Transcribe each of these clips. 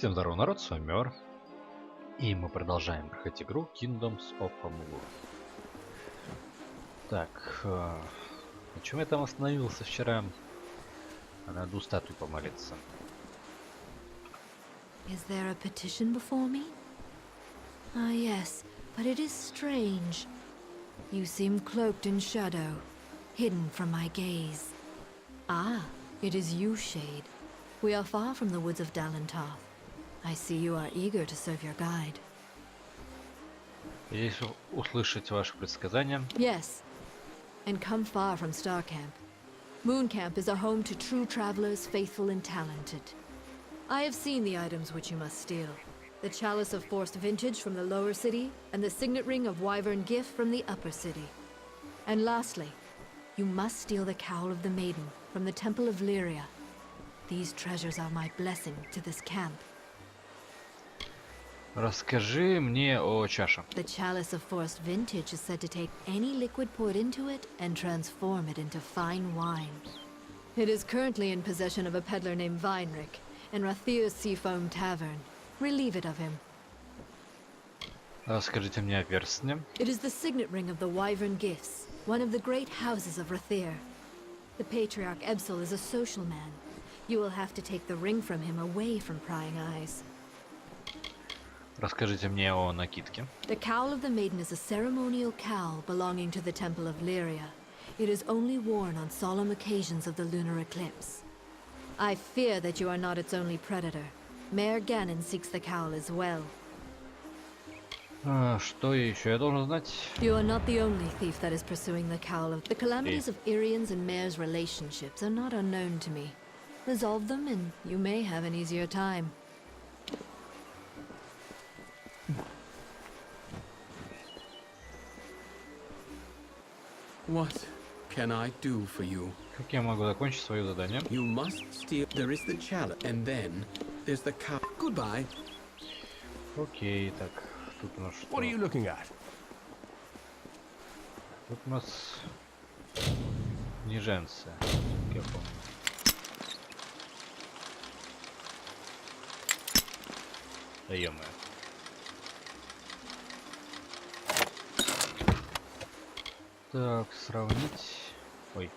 Всем здорово, народ, с вами Мир. И мы продолжаем проходить игру Kingdoms of Amalur. Так, на чем я там остановился вчера? Надо у статуи помолиться. Is there a petition before me? Ah, yes, but it is strange. You seem cloaked in shadow, hidden from my gaze. Ah, it is you, Shade. We are far from the woods of Dalentarth. I see you are eager to serve your guide. Здесь услышать ваши предсказания. Yes, and come far from Starcamp. Mooncamp is a home to true travelers, faithful and talented. I have seen the items which you must steal. The chalice of forced vintage from the lower city, and the signet ring of wyvern gift from the upper city. And lastly, you must steal the cowl of the maiden from the temple of Lyria. These treasures are my blessing to this camp. Расскажи мне о чаше. The chalice of forced vintage is said to take any liquid poured into it and transform it into fine wine. It is currently in possession of a peddler named Weinrich in Rathir's Seafoam Tavern. Relieve it of him. Расскажите мне о перстне. It is the signet ring of the Wyvern Gifts, one of the great houses of Rathir. The patriarch Ebsel is a social man. You will have to take the ring from him away from prying eyes. Расскажите мне о накидке. The cowl of the maiden is a ceremonial cowl belonging to the temple of Lyria. It is only worn on solemn occasions of the lunar eclipse. I fear that you are not its only predator. Mayor Ganon seeks the cowl as well. Что еще я должен знать? You are not the only thief that is pursuing the cowl of... The calamities of Irian's and Mayor's relationships are not unknown to me. Resolve them and you may have an easier time. What can I do for you? Как я могу закончить свое задание? You must steal. There is the chalice, and then there's the cow. Goodbye. Окей, так, тут у нас что? What are you looking at? Тут у нас неженцы, как я помню. Да ё-моё. Так, сравнить. Ой.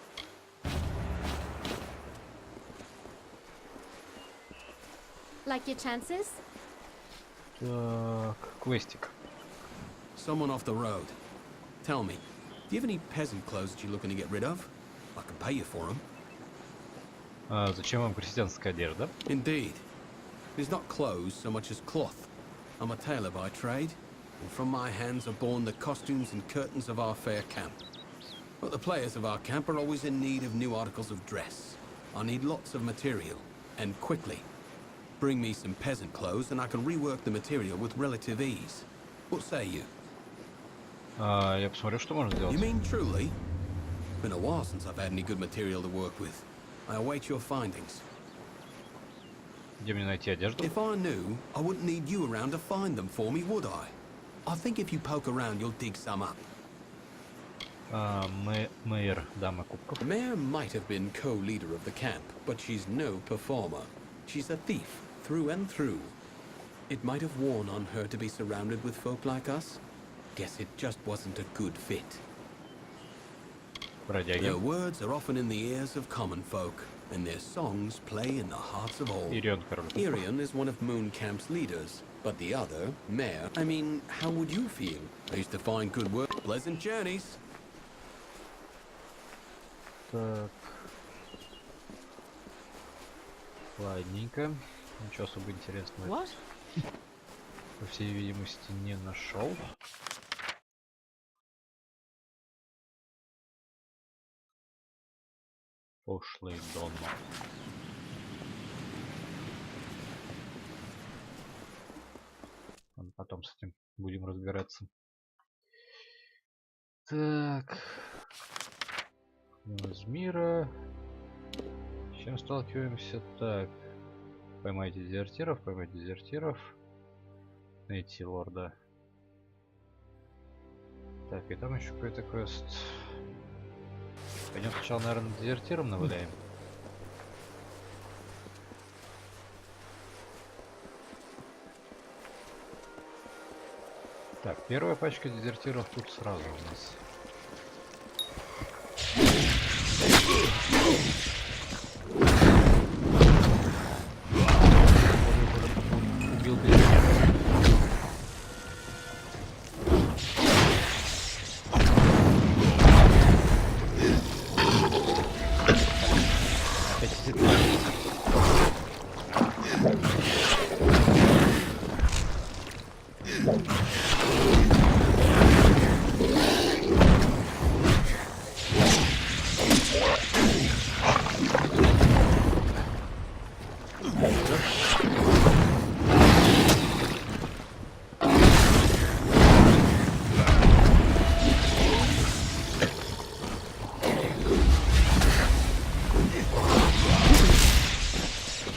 Like your chances? Так, квестик. Someone off the road. Tell me, do you have any peasant clothes that you're looking to get rid of? I can pay you for them. Зачем вам крестьянская одежда? Indeed. It is not clothes so much as cloth. I'm a tailor by trade, and from my hands are born the costumes and curtains of our fair camp. But the players of our camp are always in need of new articles of dress. I need lots of material, and quickly. Bring me some peasant clothes and I can rework the material with relative ease. What say you? Я посмотрю, что можно сделать. You mean truly? Been a while since I've had any good material to work with. I await your findings. Где мне найти одежду? If I knew, I wouldn't need you around to find them for me, would I? I think if you poke around, you'll dig some up. Мэр, дама кубков. The mayor might have been co-leader of the camp, but she's no performer. She's a thief, through and through. It might have worn on her to be surrounded with folk like us. Guess it just wasn't a good fit. Бродяги. Their words are often in the ears of common folk, and their songs play in the hearts of all. Ирион, король. Irian is one of Mooncamp's leaders, but the other, Mayor, I mean, how would you feel? I used to find good work. Pleasant journeys. Так. Ладненько. Ничего особо интересного. What? По всей видимости, не нашел. Пошлый дом. Потом с этим будем разбираться. Так. Из мира. С чем сталкиваемся? Так. Поймайте дезертиров, поймайте дезертиров. Найти лорда. Так, и там еще какой-то квест. Пойдем сначала, наверное, дезертиром наваляем. Так, первая пачка дезертиров тут сразу у нас. Убил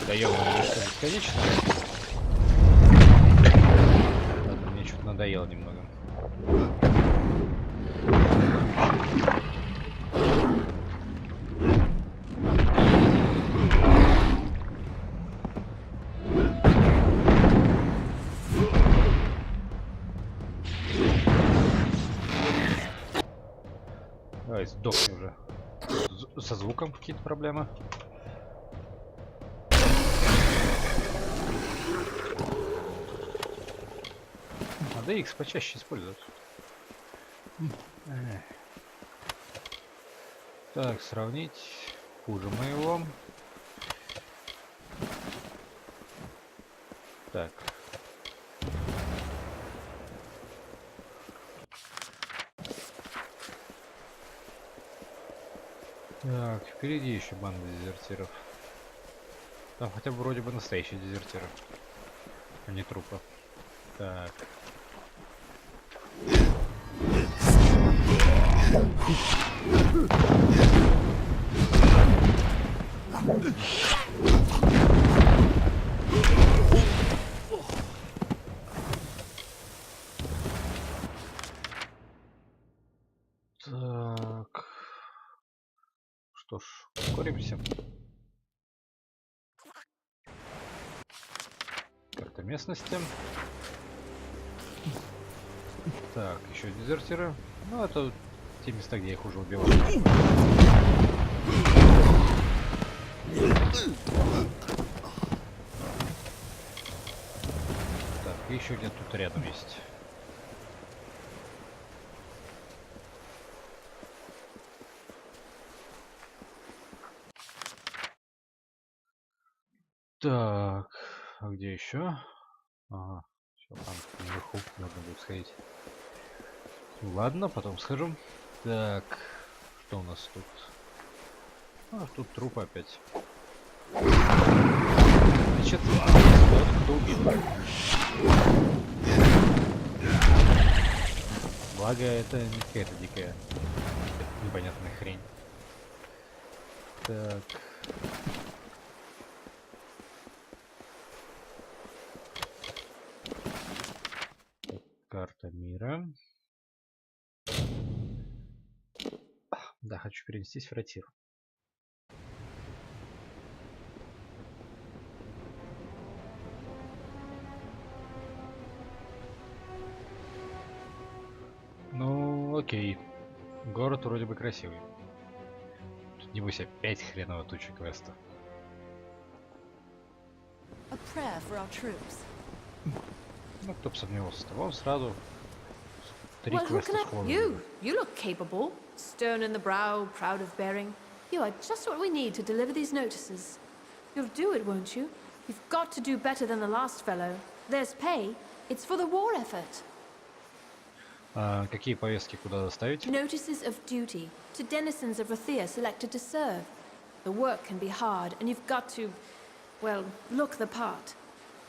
Даем немножко бесконечно. Ладно, мне что-то надоело немного. Давай, сдохни уже. Со звуком какие-то проблемы. Надо X почаще использовать. Так, сравнить. Хуже моего. Так. Так, впереди еще банда дезертиров. Там хотя бы вроде бы настоящие дезертиры, а не трупы. Так. Так. Что ж, ускоримся. Карта местности. Так, еще дезертиры. Ну, это те места, где я их уже убивал. Так, и еще где-то тут рядом есть. Так, а где еще? Ага, все, там наверху нужно будет сходить. Ладно, потом схожу. Так, что у нас тут? А, тут труп опять. Значит, кто убил. Благо, это не какая-то дикая, непонятная хрень. Так. Карта мира. Да, хочу перенестись в Ратир. Ну, окей. Город вроде бы красивый. Тут, небось, опять хреново туча квеста. Ну, кто бы сомневался, вон сразу 3 квеста сходу. You look capable. Stern in the brow, proud of bearing. You are just what we need to deliver these notices. You'll do it, won't you? You've got to do better than the last fellow. There's pay. It's for the war effort. Какие повестки куда доставить? Notices of duty to denizens of Ратир selected to serve. The work can be hard, and you've got to, well, look the part.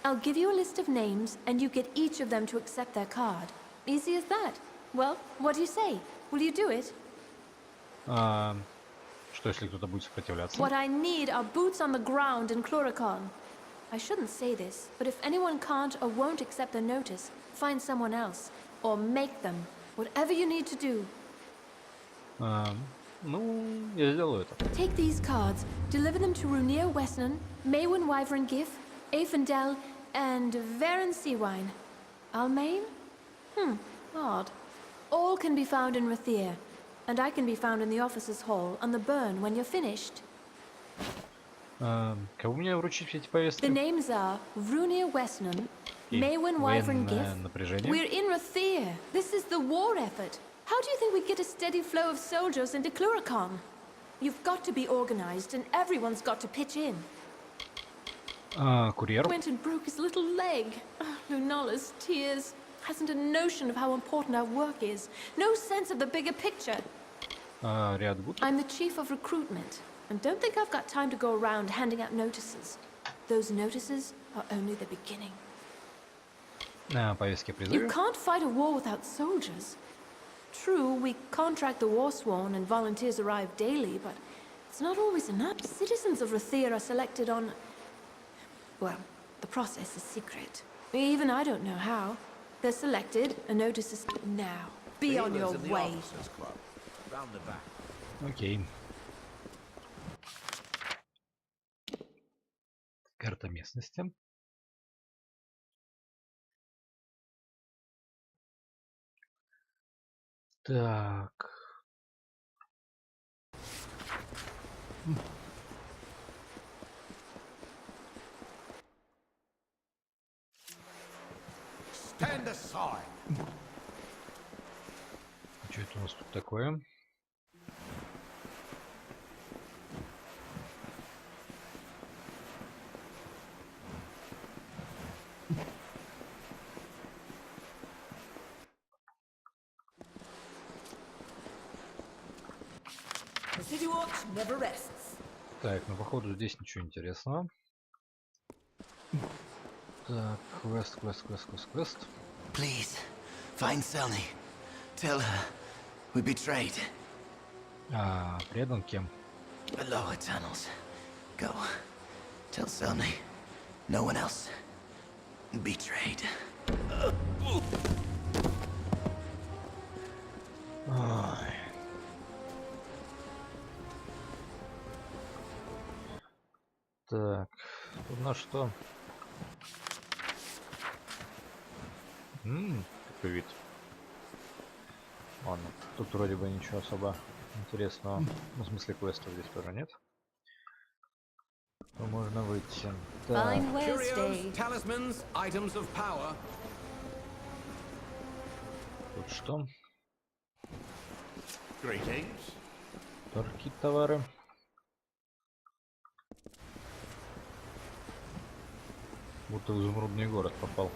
I'll give you a list of names, and you get each of them to accept their card. Easy as that. Well, what do you say? Will you do it? Что если кто-то будет сопротивляться? What I need are boots on the ground in Chloricon. I shouldn't say this, but if anyone can't or won't accept the notice, find someone else. Or make them. Whatever you need to do. Ну, я сделаю это. Take these cards, deliver them to Runir Wesnan, Maywin Wyvern Gif, Afendel, and Varen Seawine. Almain? Odd. All can be found in Ратир, and I can be found in the officers' hall on the burn when you're finished. Кому мне вручить все эти The повестки? names are Vrunir Westnun, И Maywin Wyvern военное Gif. напряжение. We're in Ратир. This is the war effort. How do you think we'd get a steady flow of soldiers into Cluricon? You've got to be organized, and everyone's got to pitch in. Курьер. Went and broke his little leg. Lunala's tears. Hasn't a notion of how important our work is. No sense of the bigger picture. Рядгут. I'm the chief of recruitment, and don't think I've got time to go around handing out notices. Those notices are only the beginning. Повестки You призыва. can't fight a war without soldiers. True, we contract the war-sworn and volunteers arrive daily, but it's not always enough. Citizens of Ратир are selected on... Well, the process is secret. Even I don't know how. They're selected, a notice is... Now, be on your way. Окей. Карта местности. Так. Stand aside. Что это у нас тут такое? The city watch never rests. Так, ну походу здесь ничего интересного. Так, квест. Please, find Selny. Tell her we betrayed. Предан кем? The lower tunnels. Go. Tell Selny. No one else. Betrayed. Ой. Так, тут на что? Какой вид. Ладно, тут вроде бы ничего особо интересного. Ну, в смысле квестов здесь тоже нет. То можно выйти. Так, Fine wares Curios, day. talismans, items of power. тут что? Greetings. Тоже какие-то товары. Будто в изумрудный город попал.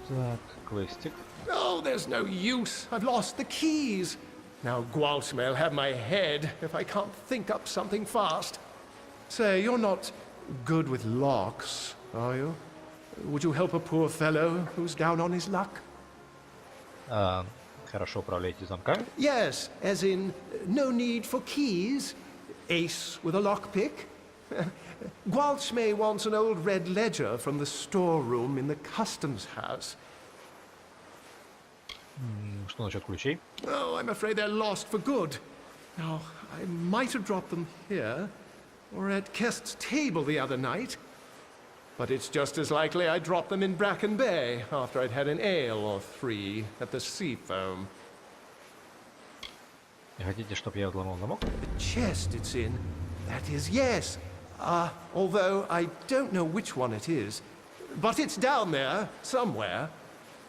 Так, квестик. Oh, there's no use. I've lost the keys. Now Gwaltz will have my head if I can't think up something fast. Say, you're not good with locks, are you? Would you help a poor fellow who's down on his luck? Хорошо управляете замками. Yes, as in, no need for keys. Ace with a lockpick. Gwaltz wants an old red ledger from the storeroom in the customs house. Что насчет ключей? Oh, I'm afraid they're lost for good. Now, I might have dropped them here, or at Kest's table the other night. But it's just as likely I dropped them in Bracken Bay after I'd had an ale or three at the Seafoam. Хотите, чтобы я взломал замок? The chest it's in, that is, yes. Although I don't know which one it is. But it's down there, somewhere.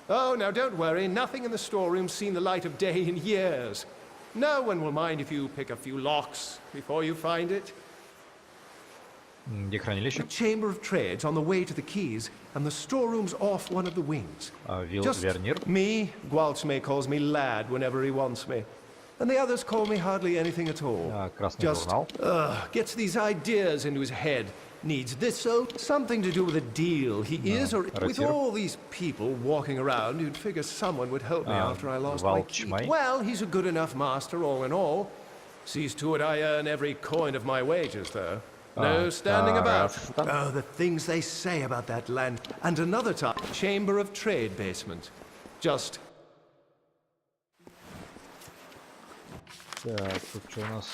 Oh, now don't worry, nothing in the storeroom's seen the light of day in years. No one will mind if you pick a few locks before you find it. Где хранилище? The Chamber of Trade's on the way to the keys, and the storeroom's off one of the wings. Вернир. Me, Gwaltz calls me lad whenever he wants me. And the others call me hardly anything at all. Красный Just журнал. gets these ideas into his head. Needs this, so something to do with a deal. He is, or with Ратир. all these people walking around, you'd figure someone would help me after I lost my key. Волчмай. Well, he's a good enough master, all in all. Sees to it I earn every coin of my wages, though. No standing about. Тараста. Oh, the things they say about that land. And another time, Chamber of Trade basement. Just Так, тут что у нас?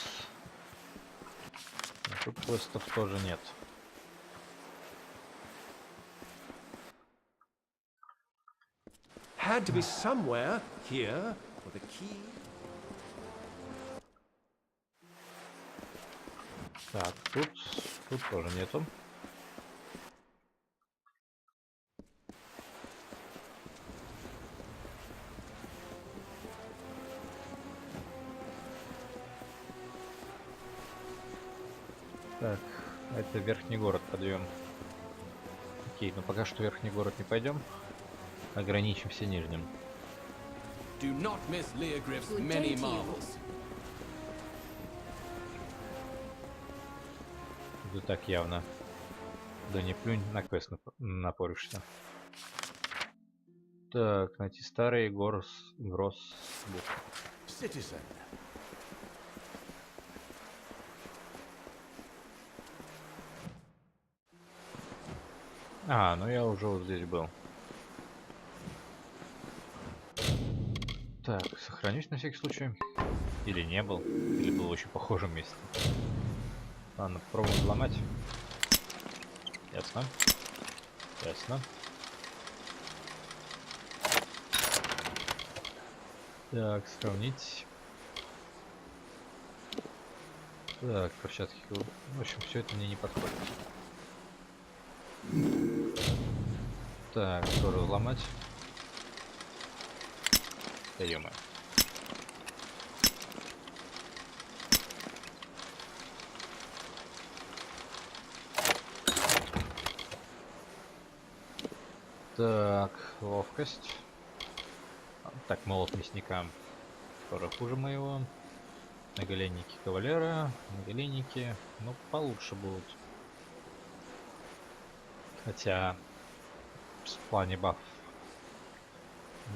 Тут квестов тоже нет. had to be somewhere here for the key. Так, тут тоже нету. Так, это верхний город подъем. Окей, но пока что верхний город не пойдем. Ограничимся нижним. Do not miss Leogriff's many marvels. Да так явно. Да не плюнь, на квест напоришься. Так, найти старый гросс. Citizen. А, ну я уже вот здесь был. Так, сохранюсь на всякий случай. Или не был, или был в очень похожем месте. Ладно, попробуем взломать. Ясно. Ясно. Так, сравнить. Так, перчатки. В общем, все это мне не подходит. Так, тоже взломать. Да ё-моё. Так, ловкость. Так, молот мясника тоже хуже моего. Наголенники кавалера. Наголенники, ну, получше будут. Хотя в плане баф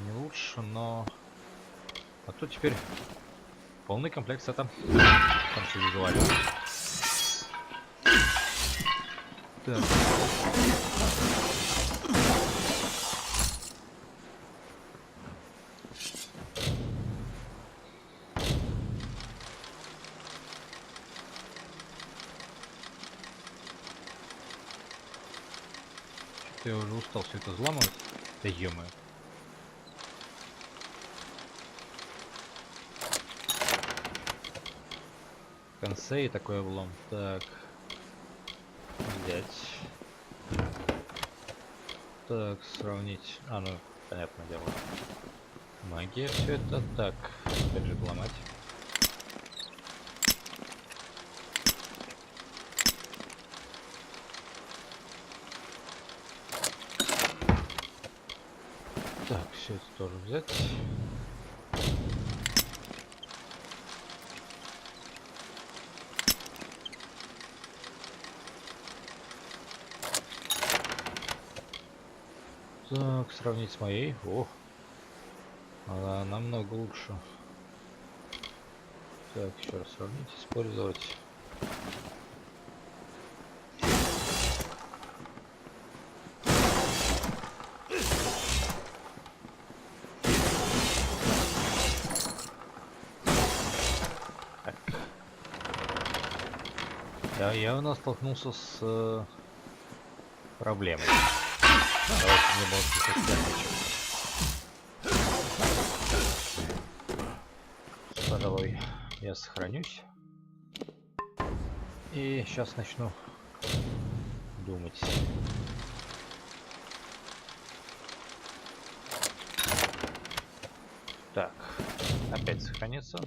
не лучше, но... А тут теперь полный комплект сета. Там все визуально. Так. Что-то я уже устал все это взламывать. Да ё-моё. В конце и такой облом. Так. Взять. Так, сравнить. А, ну, понятное дело. Магия все это. Так, опять же ломать. Так, все это тоже взять. Так, сравнить с моей. О, она намного лучше. Так, еще раз сравнить, использовать. Так. Я явно столкнулся с проблемой. Давайте мне было пожалуй, я сохранюсь. И сейчас начну думать. Так, опять сохранится.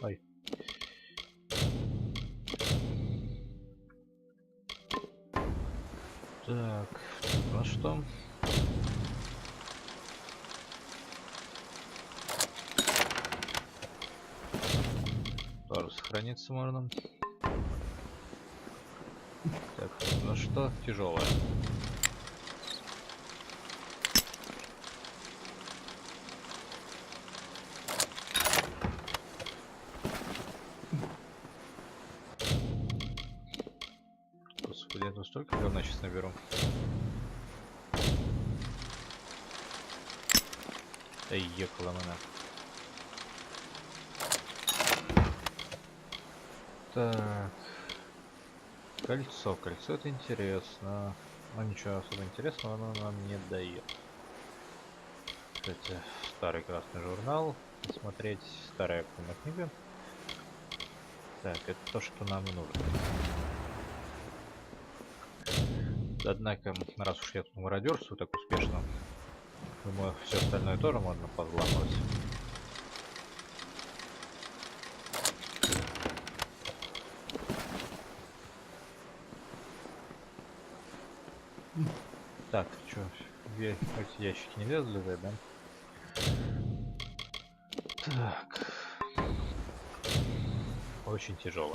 Ой. Так, ну что? Тоже сохраниться можно. Так, ну что, тяжелое. Господи, я тут столько говна сейчас наберу. Да ехала она. Так. Кольцо. Кольцо это интересно. Но ничего особо интересного оно нам не дает. Кстати, старый красный журнал. Смотреть старая актуальная книга. Так, это то, что нам и нужно. Однако, раз уж я тут мародерствую так успешно, думаю, все остальное тоже можно позламывать. Так, что, эти ящики не лезли, да? Так. Очень тяжело.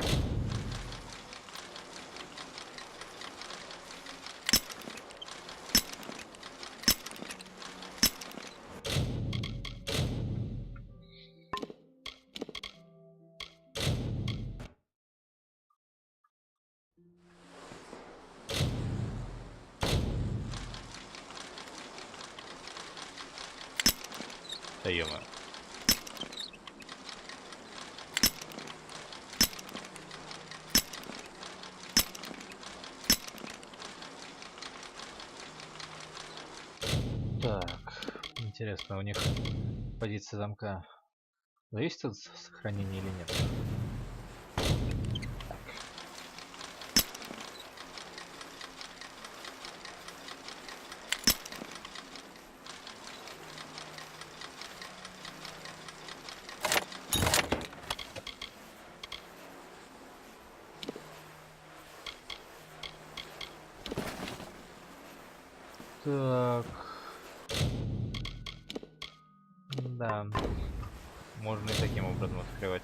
Да ё-моё. Так, интересно, у них позиция замка зависит от сохранения или нет? Так. Да. Можно и таким образом открывать.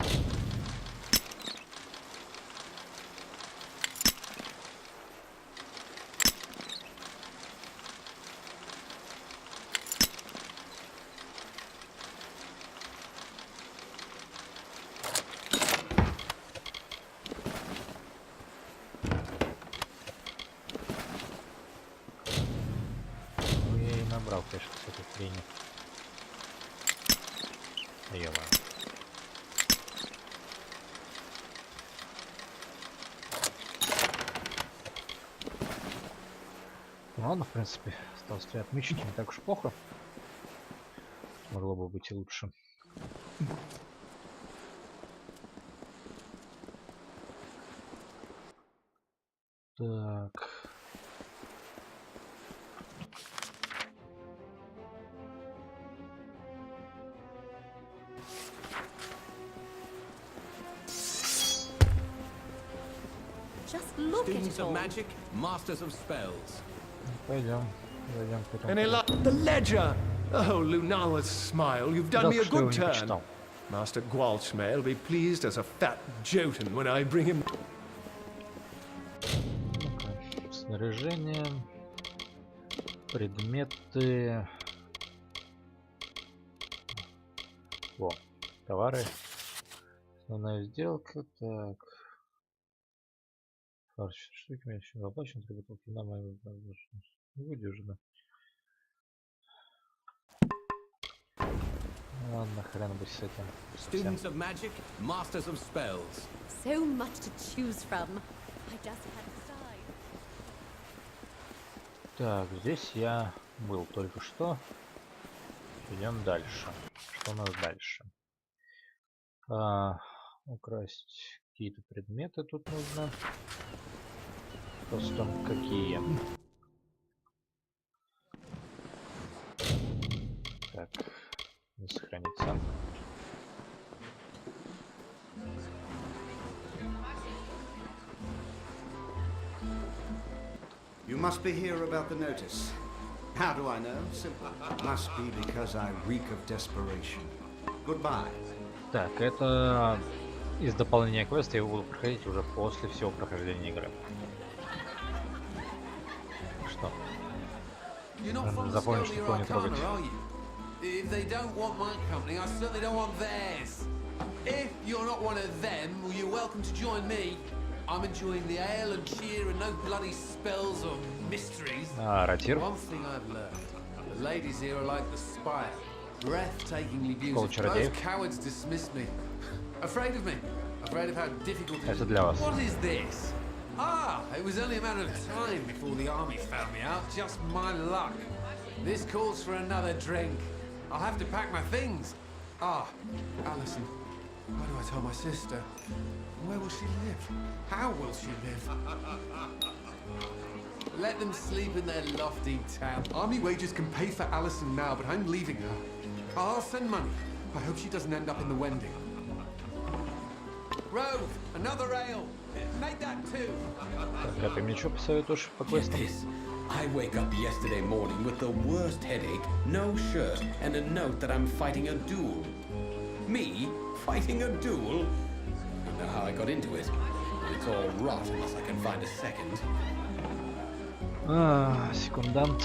Ну, я и набрал, конечно, с этой хрени. Ё-моё. Ну ладно, в принципе, осталось 3 отмычки, не так уж плохо. Могло бы быть и лучше. Так. Just look at Students it of all. magic, masters of spells. Пойдем. Зайдем к Any luck? The ledger! Oh, Lunala's smile, you've done me a good turn. Master Gwalch will be pleased as a fat Jotun when I bring him. Снаряжение. Предметы. О, товары. Основная сделка. Так. Фарш штуки меньше заплачен, три бутылки на мою выдержано. Ладно, хрен бы с этим. Students of magic, masters of spells. So much to choose from. I just had to decide. Так, здесь я был только что. Идем дальше. Что у нас дальше? Украсть какие-то предметы тут нужно. Просто какие? Так, не сохранится. You must be here about the notice. How do I know? Simple. Must be because I reek of desperation. Goodbye. Так, это из дополнения квеста, я буду проходить уже после всего прохождения игры. Что? Запомни, что никого не трогать. If they don't want my company, I certainly don't want theirs. If you're not one of them, well, you're welcome to join me. I'm enjoying the ale and cheer and no bloody spells or mysteries. Ратир. One thing I've learned, the ladies here are like the spire, breathtakingly beautiful. Those cowards dismiss me. Afraid of me. Afraid of how difficult it is. Это для вас. What is this? Ah, it was only a matter of time before the army found me out. Just my luck. This calls for another drink. I'll have to pack my things. Ah, Alison, how do I tell my sister? Where will she live? How will she live? Let them sleep in their lofty town. Army wages can pay for Alison now, but I'm leaving her. I'll send money. I hope she doesn't end up in the Wending. Rove, another ale. Make that two. Так, а ты мне что посоветуешь по квестам? I wake up yesterday morning with the worst headache, no shirt, and a note that I'm fighting a duel. Me? Fighting a duel? I don't know how I got into it. It's all rot unless I can find a second. Секундант.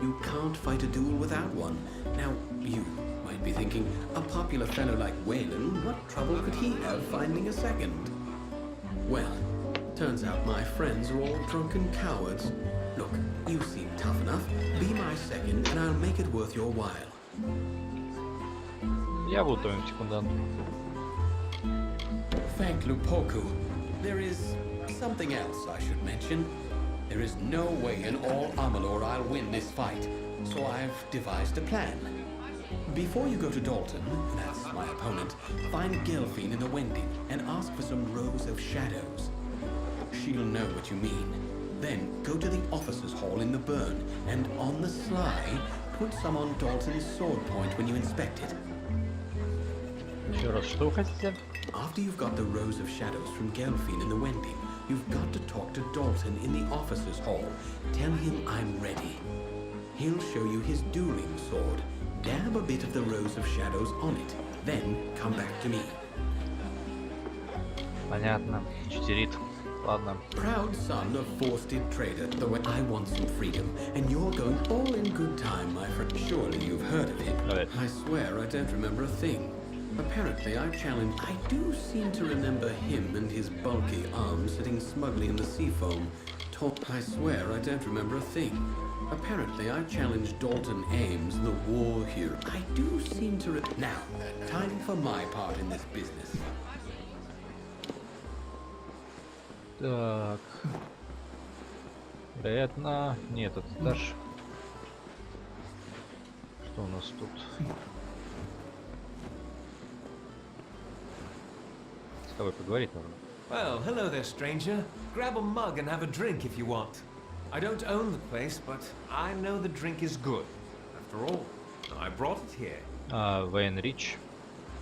You can't fight a duel without one. Now, you might be thinking, a popular fellow like Wayland, what trouble could he have finding a second? Well, turns out my friends are all drunken cowards. Look, you seem tough enough. Be my second, and I'll make it worth your while. Я буду твоим секундантом. Thank Lupoku. There is something else I should mention. There is no way in all Amalur I'll win this fight, so I've devised a plan. Before you go to Dalton, that's my opponent, find Gelfine in the Wending and ask for some rows of shadows. She'll know what you mean. Then go to the officers' hall in the burn, and on the sly, put some on Dalton's sword point when you inspect it. Еще раз, что вы хотите? After you've got the rows of shadows from Gelfine in the Wending, you've got to talk to Dalton in the officers' hall. Tell him I'm ready. He'll show you his dueling sword. Dab a bit of the rows of shadows on it. Then come back to me. Понятно. Читерит. Ладно. Proud son of forested trader, though I want some freedom, and you're going all in good time, my friend. Surely you've heard of him. Right. I swear I don't remember a thing. Apparently I challenged... I do seem to remember him and his bulky arms sitting smugly in the sea foam. I swear I don't remember a thing. Apparently I challenged Dalton Ames, the war hero. I do seem to... Now, time for my part in this business. Так. Вероятно, не этот этаж. Что у нас тут? С тобой поговорить нужно. Well, hello there, stranger. Grab a mug and have a drink if you want. I don't own the place, but I know the drink is good. After all, I brought it here. Вейн Рич.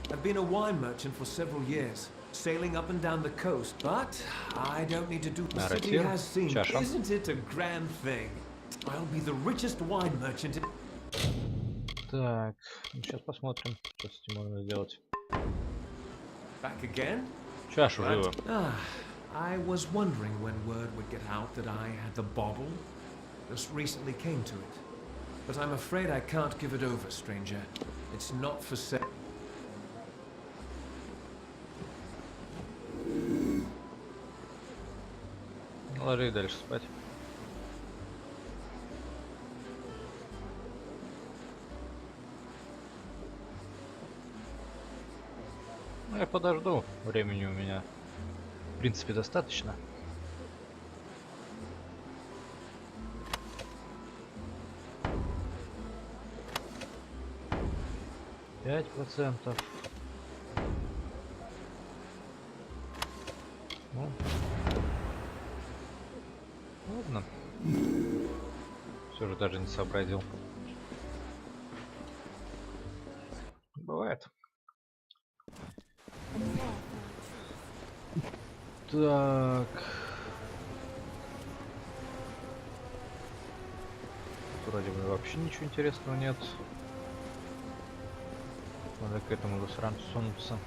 I've been a wine merchant for several years, sailing up and down the coast, but I don't need to do the city Ратир. has seen. Чаша. Isn't it a grand thing? I'll be the richest wine merchant in... Так, ну, сейчас посмотрим, что с этим можно сделать. Back again? Чашу живо. I was wondering when word would get out that I had the bauble. Just recently came to it. But I'm afraid I can't give it over, stranger. It's not for sale. Ложись дальше спать. Ну, я подожду. Времени у меня, в принципе, достаточно. Пять процентов. Ну. Ладно. Все же даже не сообразил. Бывает. Так. Вроде бы вообще ничего интересного нет. Надо к этому засранцу сунуться.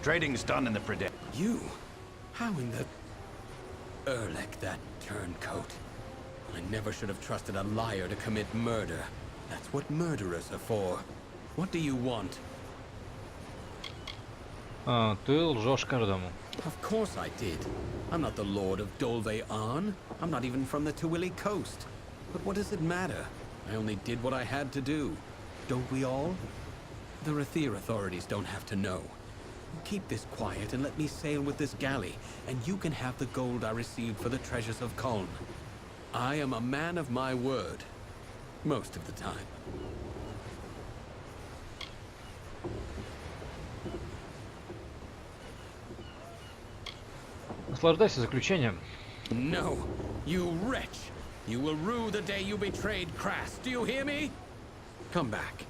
Trading's done in the Prede. You? How in the... Erlek, that turncoat. I never should have trusted a liar to commit murder. That's what murderers are for. What do you want? Ты лжешь каждому. Of course I did. I'm not the Lord of Dolve Arn. I'm not even from the Tawili coast. But what does it matter? I only did what I had to do. Don't we all? The Ratир authorities don't have to know. Keep this quiet and let me sail with this galley, and you can have the gold I received for the treasures of Koln. I am a man of my word. Most of the time. Наслаждайся заключением. No, you wretch! You will rue the day you betrayed Crass. Do you hear me? Come back.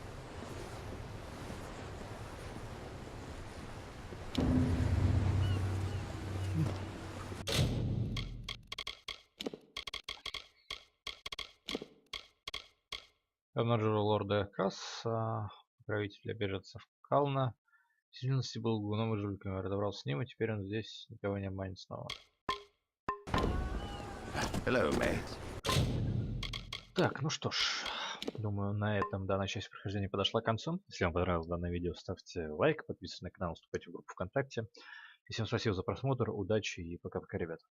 Обнаружил лорда Краса, правителя беженцев Кална. В действительности был гуном и жульком. Я разобрался с ним, и теперь он здесь никого не обманет снова. Hello, mate. Так, ну что ж, думаю, на этом данная часть прохождения подошла к концу. Если вам понравилось данное видео, ставьте лайк, подписывайтесь на канал, вступайте в группу ВКонтакте. И всем спасибо за просмотр, удачи и пока-пока, ребята.